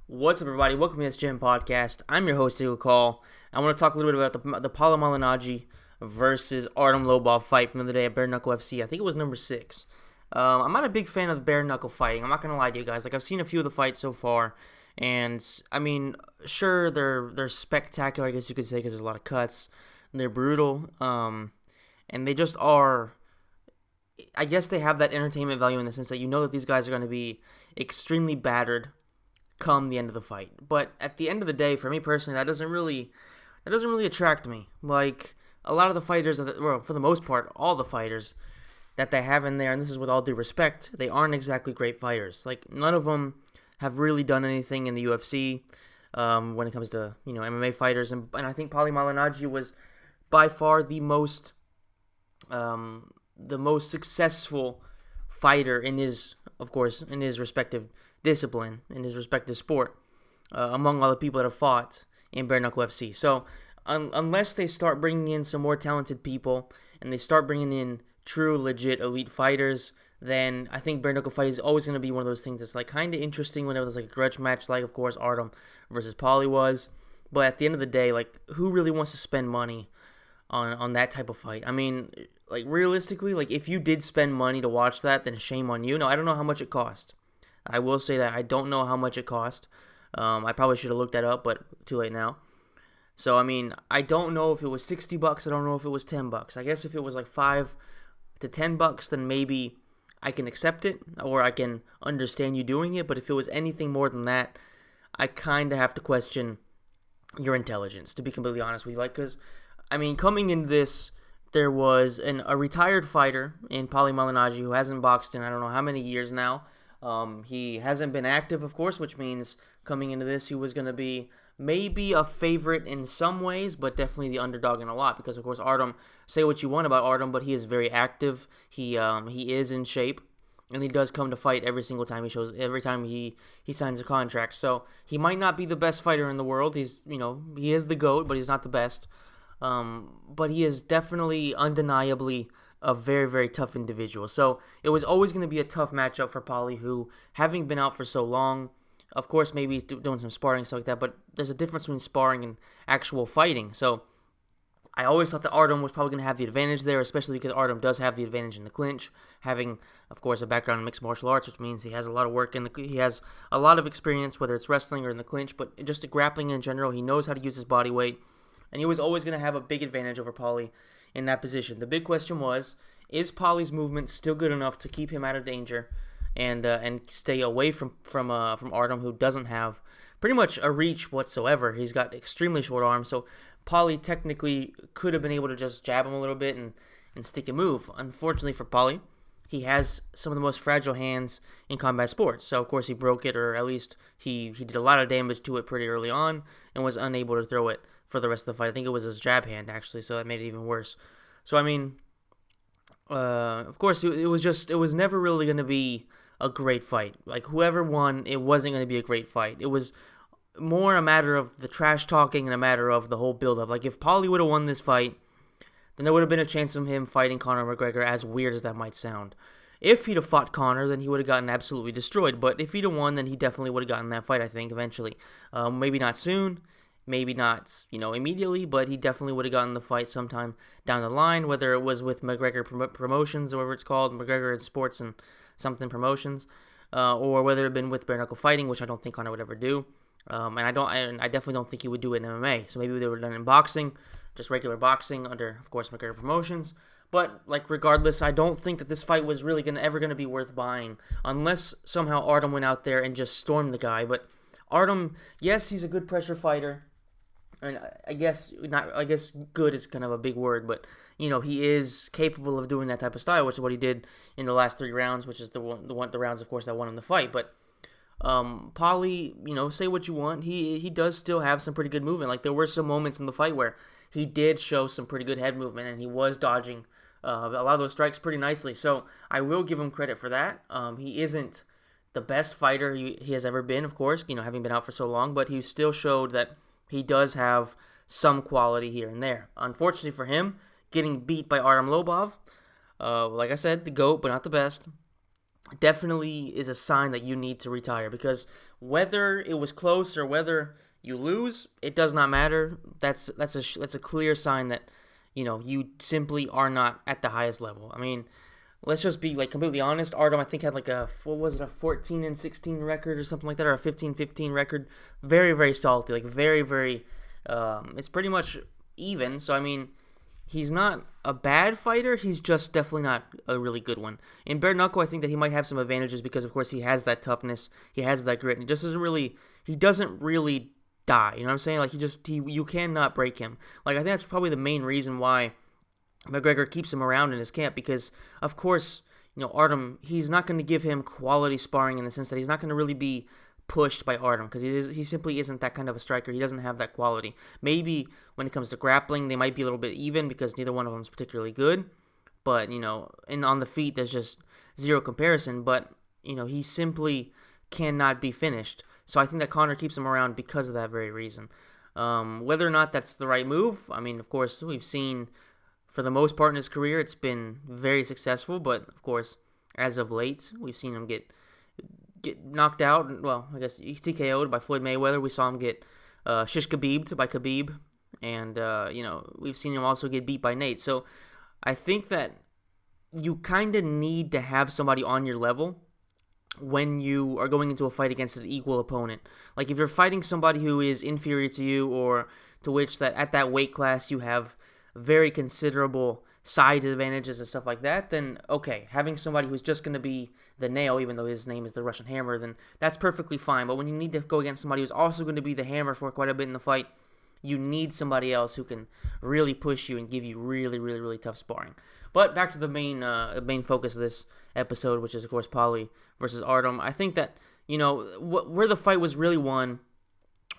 What's up, everybody? Welcome to the SGN podcast. I'm your host, Eagle Call. I want to talk a little bit about the Paulie Malignaggi versus Artem Lobov fight from the other day at Bare Knuckle FC. I think it was number 6. I'm not a big fan of bare knuckle fighting. I'm not gonna lie to you guys. I've seen a few of the fights so far, and sure they're spectacular, I guess you could say, because there's a lot of cuts. They're brutal, and they just are. I guess they have that entertainment value in the sense that you know that these guys are going to be extremely battered come the end of the fight. But at the end of the day, for me personally, that doesn't really attract me. Like a lot of the fighters, well, for the most part, all the fighters that they have in there, and this is with all due respect, they aren't exactly great fighters. Like none of them have really done anything in the UFC when it comes to MMA fighters, and I think Paulie Malignaggi was by far the most successful fighter in his respective discipline, in his respective sport, among all the people that have fought in Bare Knuckle FC. So unless they start bringing in some more talented people and they start bringing in true, legit, elite fighters, then I think Bare Knuckle fight is always going to be one of those things that's like kind of interesting whenever there's like a grudge match, like of course Artem versus Paulie was. But at the end of the day, like who really wants to spend money on that type of fight? I mean, like realistically, like if you did spend money to watch that, then shame on you. Now I don't know how much it cost. I will say that I don't know how much it cost. I probably should have looked that up, but too late now. So I mean, I don't know if it was $60. I don't know if it was $10. I guess if it was like $5 to $10, then maybe I can accept it or I can understand you doing it. But if it was anything more than that, I kind of have to question your intelligence, to be completely honest with you. Like, because I mean, coming in this, there was a retired fighter in Paulie Malignaggi who hasn't boxed in I don't know how many years now. He hasn't been active, of course, which means coming into this, he was going to be maybe a favorite in some ways, but definitely the underdog in a lot. Because, of course, Artem, say what you want about Artem, but he is very active. He is in shape, and he does come to fight every single time every time he signs a contract. So he might not be the best fighter in the world. He is the GOAT, but he's not the best. But he is definitely, undeniably, a very, very tough individual. So it was always going to be a tough matchup for Paulie, who, having been out for so long, of course, maybe he's doing some sparring and stuff like that, but there's a difference between sparring and actual fighting. So I always thought that Artem was probably going to have the advantage there, especially because Artem does have the advantage in the clinch, having, of course, a background in mixed martial arts, which means he has a lot of work he has a lot of experience, whether it's wrestling or in the clinch, but just the grappling in general. He knows how to use his body weight, and he was always going to have a big advantage over Paulie in that position. The big question was, is Paulie's movement still good enough to keep him out of danger and stay away from Artem, who doesn't have pretty much a reach whatsoever. He's got extremely short arms, so Paulie technically could have been able to just jab him a little bit and stick and move. Unfortunately for Paulie, he has some of the most fragile hands in combat sports. So, of course, he broke it, or at least he did a lot of damage to it pretty early on and was unable to throw it for the rest of the fight. I think it was his jab hand, actually, so that made it even worse. So, I mean, of course, it was never really going to be a great fight. Like, whoever won, it wasn't going to be a great fight. It was more a matter of the trash talking and a matter of the whole build-up. Like, if Paulie would have won this fight, then there would have been a chance of him fighting Conor McGregor, as weird as that might sound. If he'd have fought Conor, then he would have gotten absolutely destroyed. But if he'd have won, then he definitely would have gotten that fight, I think, eventually. Maybe not soon, maybe not, immediately, but he definitely would have gotten the fight sometime down the line, whether it was with McGregor Promotions, or whatever it's called, McGregor and Sports and something Promotions, or whether it had been with bare knuckle fighting, which I don't think Conor would ever do. And I definitely don't think he would do it in MMA. So maybe they were done in boxing, just regular boxing under, of course, McGregor Promotions. But, like, regardless, I don't think that this fight was really ever going to be worth buying, unless somehow Artem went out there and just stormed the guy. But Artem, yes, he's a good pressure fighter. And I guess good is kind of a big word, but he is capable of doing that type of style, which is what he did in the last 3 rounds, which is the rounds, of course, that won him the fight. But Paulie, say what you want, he does still have some pretty good movement. Like, there were some moments in the fight where he did show some pretty good head movement, and he was dodging a lot of those strikes pretty nicely. So I will give him credit for that. He isn't the best fighter he has ever been, of course, having been out for so long, but he still showed that he does have some quality here and there. Unfortunately for him, getting beat by Artem Lobov, like I said, the GOAT, but not the best, definitely is a sign that you need to retire, because whether it was close or whether you lose, it does not matter. That's a clear sign that you simply are not at the highest level. I mean, let's just be completely honest. Artem, I think, had a 14-16 record or something like that, or a 15-15 record. Very, very salty. Very, very. It's pretty much even. So I mean, he's not a bad fighter. He's just definitely not a really good one. In bare knuckle, I think that he might have some advantages because, of course, he has that toughness. He has that grit. And he just doesn't really. He doesn't really die. You know what I'm saying? You cannot break him. I think that's probably the main reason why McGregor keeps him around in his camp, because of course, Artem, he's not going to give him quality sparring in the sense that he's not going to really be pushed by Artem, because he simply isn't that kind of a striker. He doesn't have that quality. Maybe when it comes to grappling, they might be a little bit even because neither one of them is particularly good, but and on the feet there's just zero comparison. But he simply cannot be finished. So I think that Conor keeps him around because of that very reason. Whether or not that's the right move, I mean, of course, we've seen for the most part in his career, it's been very successful. But of course, as of late, we've seen him get knocked out. Well, I guess TKO'd by Floyd Mayweather. We saw him get shish Khabib'd by Khabib, and we've seen him also get beat by Nate. So I think that you kind of need to have somebody on your level when you are going into a fight against an equal opponent. If you're fighting somebody who is inferior to you, or to which that at that weight class you have very considerable side advantages and stuff like that, then okay, having somebody who's just going to be the nail, even though his name is the Russian Hammer, then that's perfectly fine. But when you need to go against somebody who's also going to be the hammer for quite a bit in the fight, you need somebody else who can really push you and give you really, really, really tough sparring. But back to the main focus of this episode, which is, of course, Paulie versus Artem. I think that, where the fight was really won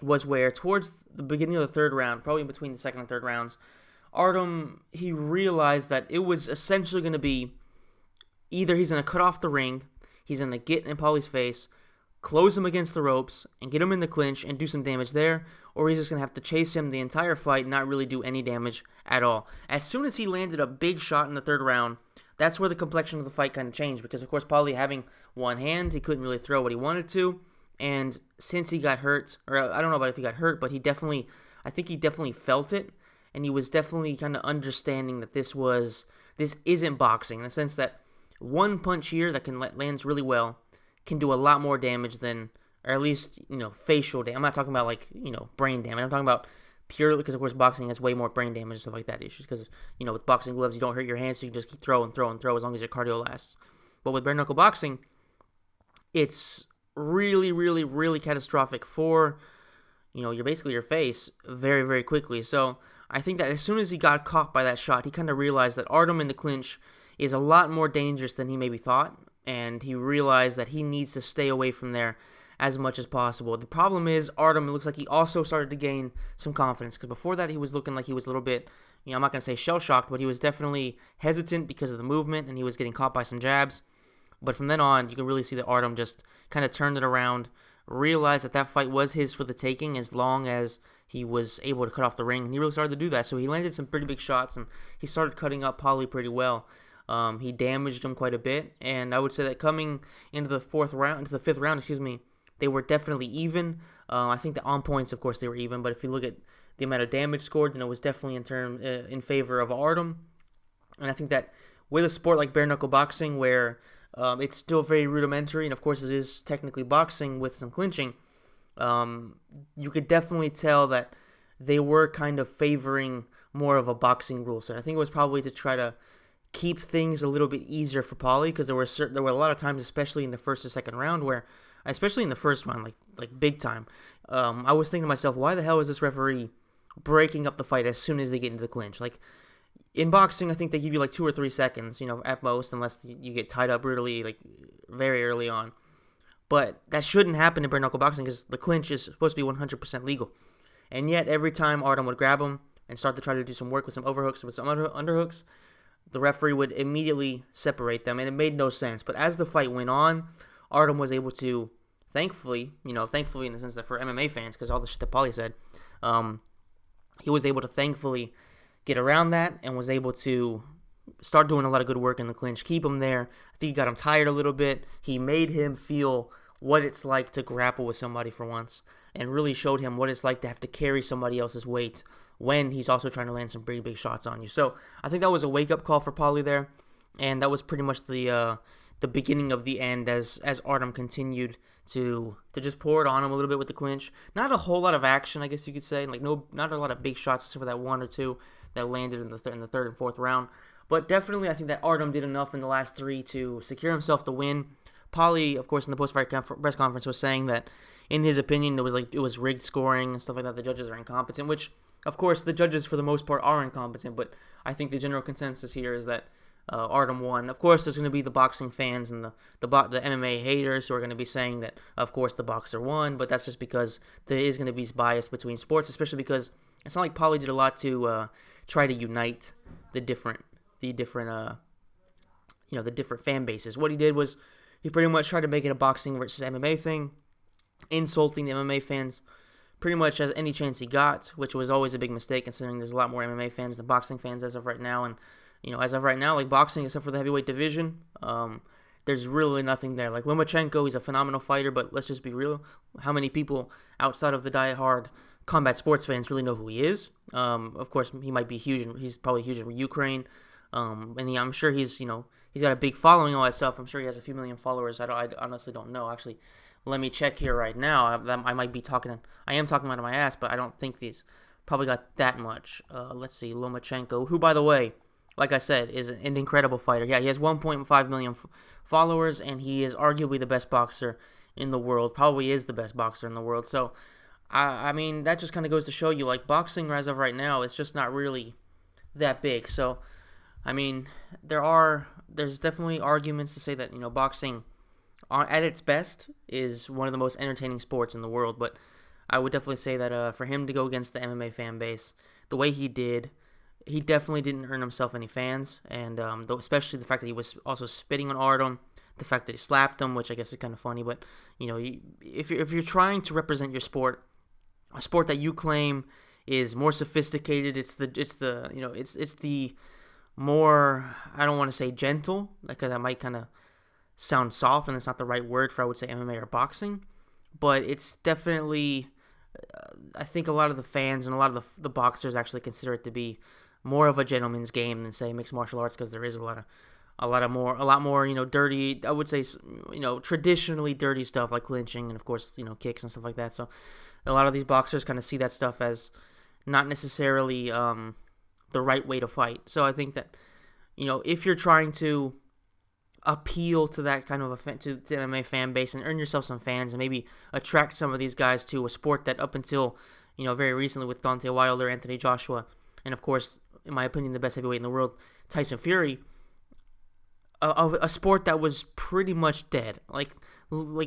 was where, towards the beginning of the third round, probably in between the second and third rounds, Artem, he realized that it was essentially going to be either he's going to cut off the ring, he's going to get in Paulie's face, close him against the ropes, and get him in the clinch and do some damage there, or he's just going to have to chase him the entire fight and not really do any damage at all. As soon as he landed a big shot in the third round, that's where the complexion of the fight kind of changed, because of course Paulie having one hand, he couldn't really throw what he wanted to, and since he got hurt, or I don't know about if he got hurt, but I think he definitely felt it, and he was definitely kind of understanding that this isn't boxing, in the sense that one punch here that lands really well can do a lot more damage than, or at least, facial damage. I'm not talking about brain damage. I'm talking about purely, because of course boxing has way more brain damage and stuff like that issues, because with boxing gloves you don't hurt your hands, so you can just keep throw and throw and throw as long as your cardio lasts. But with bare knuckle boxing, it's really, really, really catastrophic for your face very, very quickly. So I think that as soon as he got caught by that shot, he kind of realized that Artem in the clinch is a lot more dangerous than he maybe thought, and he realized that he needs to stay away from there as much as possible. The problem is, Artem, it looks like he also started to gain some confidence, because before that he was looking like he was a little bit, I'm not going to say shell-shocked, but he was definitely hesitant because of the movement, and he was getting caught by some jabs. But from then on, you can really see that Artem just kind of turned it around, realized that fight was his for the taking as long as he was able to cut off the ring, and he really started to do that. So he landed some pretty big shots, and he started cutting up Paulie pretty well. He damaged him quite a bit, and I would say that coming into the fifth round, they were definitely even. I think that on points, of course, they were even, but if you look at the amount of damage scored, then it was definitely in favor of Artem. And I think that with a sport like bare knuckle boxing, where it's still very rudimentary, and of course it is technically boxing with some clinching, you could definitely tell that they were kind of favoring more of a boxing rule set. I think it was probably to try to keep things a little bit easier for Paulie, because there were a lot of times, especially in the first or second round, where, especially in the first round, like big time, I was thinking to myself, why the hell is this referee breaking up the fight as soon as they get into the clinch? In boxing, I think they give you 2 or 3 seconds, at most, unless you get tied up brutally, very early on. But that shouldn't happen in bare knuckle boxing, because the clinch is supposed to be 100% legal. And yet, every time Artem would grab him and start to try to do some work with some overhooks, with some underhooks, the referee would immediately separate them, and it made no sense. But as the fight went on, Artem was able to, thankfully in the sense that for MMA fans, because all the shit that Paulie said, he was able to thankfully get around that and was able to start doing a lot of good work in the clinch, keep him there. I think he got him tired a little bit. He made him feel what it's like to grapple with somebody for once, and really showed him what it's like to have to carry somebody else's weight when he's also trying to land some pretty big shots on you. So I think that was a wake-up call for Paulie there, and that was pretty much the beginning of the end as Artem continued to just pour it on him a little bit with the clinch. Not a whole lot of action, I guess you could say. Like not a lot of big shots except for that one or two that landed in the third and fourth round. But definitely, I think that Artem did enough in the last three to secure himself the win. Paulie, of course, in the post-fight press conference was saying that, in his opinion, it was rigged scoring and stuff like that. The judges are incompetent, which, of course, the judges for the most part are incompetent. But I think the general consensus here is that Artem won. Of course, there's going to be the boxing fans and the MMA haters who are going to be saying that, of course, the boxer won. But that's just because there is going to be bias between sports, especially because it's not like Paulie did a lot to try to unite the different fan bases. What he did was he pretty much tried to make it a boxing versus MMA thing, insulting the MMA fans pretty much as any chance he got, which was always a big mistake considering there's a lot more MMA fans than boxing fans as of right now. And as of right now, like boxing, except for the heavyweight division, there's really nothing there. Like Lomachenko, he's a phenomenal fighter, but let's just be real. How many people outside of the die-hard combat sports fans really know who he is? Of course, he might be huge. He's probably huge in Ukraine. I'm sure he's got a big following, all that stuff. I'm sure he has a few million followers. I honestly don't know. Actually, let me check here right now. I am talking out of my ass, but I don't think he's probably got that much. Let's see, Lomachenko, who, by the way, like I said, is an incredible fighter. Yeah, he has 1.5 million followers, and he is arguably the best boxer in the world. Probably is the best boxer in the world. So, I mean, that just kind of goes to show you, like, boxing as of right now, it's just not really that big. So, I mean, there's definitely arguments to say that, boxing at its best is one of the most entertaining sports in the world. But I would definitely say that for him to go against the MMA fan base the way he did, he definitely didn't earn himself any fans, and especially the fact that he was also spitting on Artem, the fact that he slapped him, which I guess is kind of funny. But if you're trying to represent your sport, a sport that you claim is more sophisticated, it's the more, I don't want to say gentle, like that might kind of sound soft, and it's not the right word for, I would say, MMA or boxing, but it's definitely, I think a lot of the fans and a lot of the boxers actually consider it to be more of a gentleman's game than, say, mixed martial arts, because there is a lot more dirty, I would say, traditionally dirty stuff like clinching and, of course, kicks and stuff like that. So a lot of these boxers kind of see that stuff as not necessarily the right way to fight. So I think that, if you're trying to appeal to that kind of to the MMA fan base and earn yourself some fans and maybe attract some of these guys to a sport that up until, very recently with Deontay Wilder, Anthony Joshua, and of course, in my opinion, the best heavyweight in the world, Tyson Fury, a sport that was pretty much dead. Like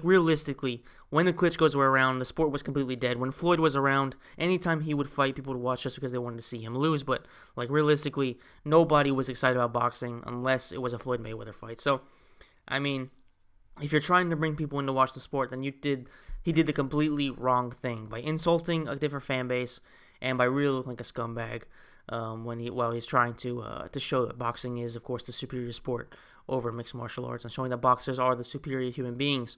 realistically, when the Klitschko's were around, the sport was completely dead. When Floyd was around, anytime he would fight, people would watch just because they wanted to see him lose. But like realistically, nobody was excited about boxing unless it was a Floyd Mayweather fight. So, I mean, if you're trying to bring people in to watch the sport, then he did the completely wrong thing by insulting a different fan base and by really looking like a scumbag while he's trying to show that boxing is, of course, the superior sport over mixed martial arts, and showing that boxers are the superior human beings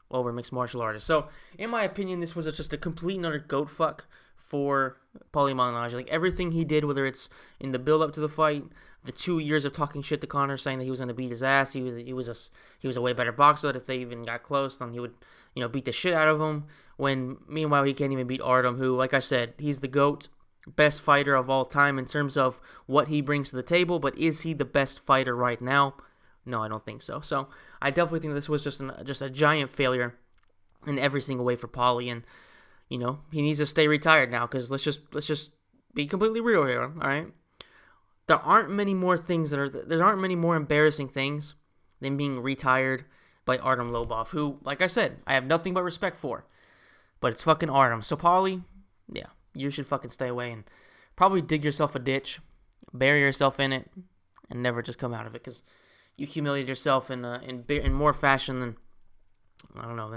over mixed martial artists. So, in my opinion, this was just a complete and utter goat fuck for Paulie Malignaggi. Like, everything he did, whether it's in the build-up to the fight, the 2 years of talking shit to Conor, saying that he was going to beat his ass, he was a way better boxer, that if they even got close, then he would, beat the shit out of him, when, meanwhile, he can't even beat Artem, who, like I said, he's the GOAT, best fighter of all time in terms of what he brings to the table, but is he the best fighter right now? No, I don't think so. So I definitely think this was just a giant failure in every single way for Paulie, and he needs to stay retired now, because let's just be completely real here, all right? There aren't many more embarrassing things than being retired by Artem Lobov, who, like I said, I have nothing but respect for, but it's fucking Artem. So Paulie, yeah, you should fucking stay away and probably dig yourself a ditch, bury yourself in it, and never just come out of it, because you humiliated yourself in more fashion than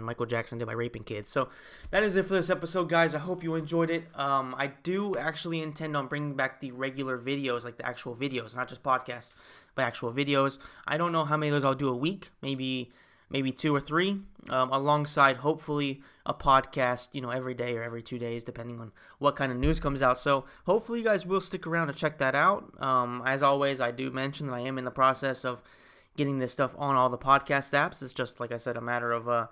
Michael Jackson did by raping kids. So that is it for this episode, guys. I hope you enjoyed it. I do actually intend on bringing back the regular videos, like the actual videos, not just podcasts, but actual videos. I don't know how many of those I'll do a week. Maybe maybe 2 or 3, alongside hopefully a podcast, every day or every 2 days, depending on what kind of news comes out. So hopefully you guys will stick around to check that out. As always, I do mention that I am in the process of getting this stuff on all the podcast apps. It's just, like I said, a matter of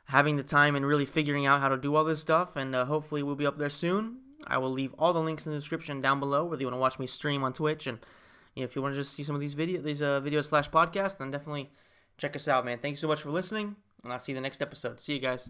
having the time and really figuring out how to do all this stuff, and hopefully we'll be up there soon. I will leave all the links in the description down below, whether you want to watch me stream on Twitch, and if you want to just see some of these videos/podcasts, then definitely check us out, man. Thank you so much for listening, and I'll see you in the next episode. See you guys.